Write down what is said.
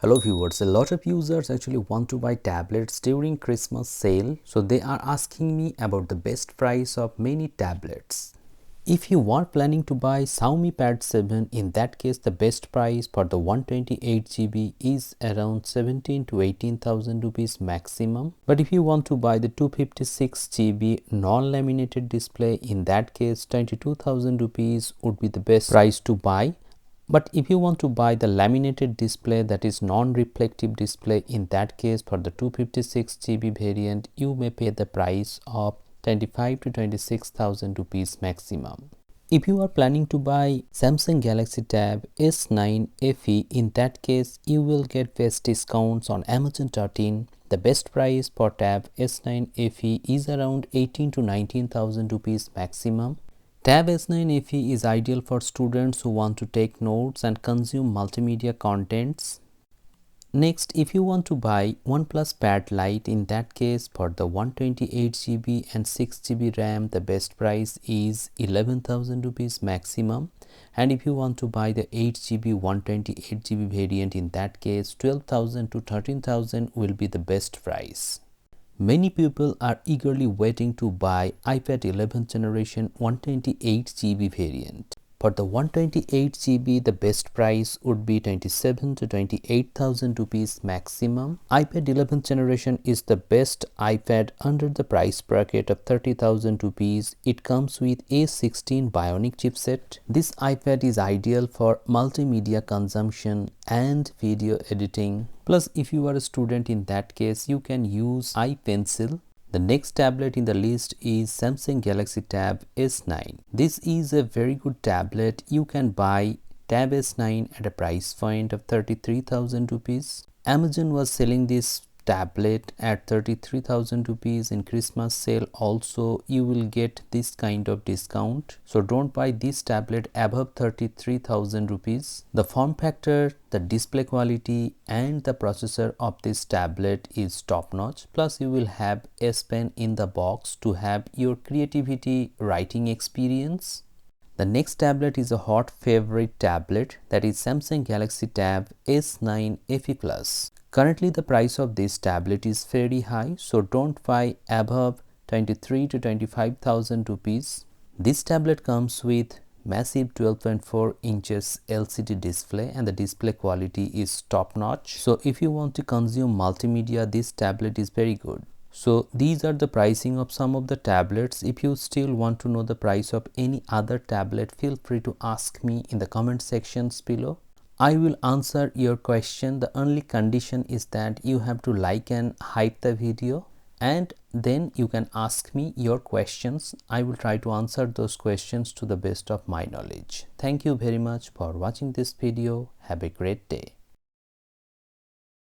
Hello viewers, a lot of users actually want to buy tablets during Christmas sale, so they are asking me about the best price of many tablets. If you are planning to buy Xiaomi Pad 7, in that case the best price for the 128GB is around 17 to 18,000 rupees maximum. But if you want to buy the 256GB non-laminated display, in that case 22,000 rupees would be the best price to buy. But if you want to buy the laminated display, that is non-reflective display, in that case for the 256GB variant you may pay the price of 25 to 26,000 rupees maximum. If you are planning to buy Samsung Galaxy Tab S9 FE, in that case you will get best discounts on Amazon 13. The best price for Tab S9 FE is around 18 to 19,000 rupees maximum. Tab S9 FE is ideal for students who want to take notes and consume multimedia contents. Next, if you want to buy OnePlus Pad Lite, in that case for the 128GB and 6GB RAM, the best price is 11,000 rupees maximum. And if you want to buy the 8GB 128GB variant, in that case 12,000 to 13,000 will be the best price. Many people are eagerly waiting to buy iPad 11th generation 128GB variant. For the 128GB, the best price would be 27 to 28,000 rupees maximum. iPad 11th generation is the best iPad under the price bracket of 30,000 rupees. It comes with A16 Bionic chipset. This iPad is ideal for multimedia consumption and video editing. Plus, if you are a student, in that case you can use iPencil. The next tablet in the list is Samsung Galaxy Tab S9. This is a very good tablet. You can buy Tab S9 at a price point of 33,000 rupees. Amazon was selling this tablet at 33,000 rupees in Christmas sale. Also, you will get this kind of discount. So don't buy this tablet above 33,000 rupees. The form factor, the display quality and the processor of this tablet is top notch. Plus you will have S Pen in the box to have your creativity writing experience. The next tablet is a hot favorite tablet, that is Samsung Galaxy Tab S9 FE Plus. Currently the price of this tablet is very high, so don't buy above 23 to 25,000 rupees. This tablet comes with massive 12.4 inches LCD display and the display quality is top notch. So if you want to consume multimedia, this tablet is very good. So these are the pricing of some of the tablets. If you still want to know the price of any other tablet, feel free to ask me in the comment sections below. I will answer your question. The only condition is that you have to like and hype the video, and then you can ask me your questions. I will try to answer those questions to the best of my knowledge. Thank you very much for watching this video. Have a great day.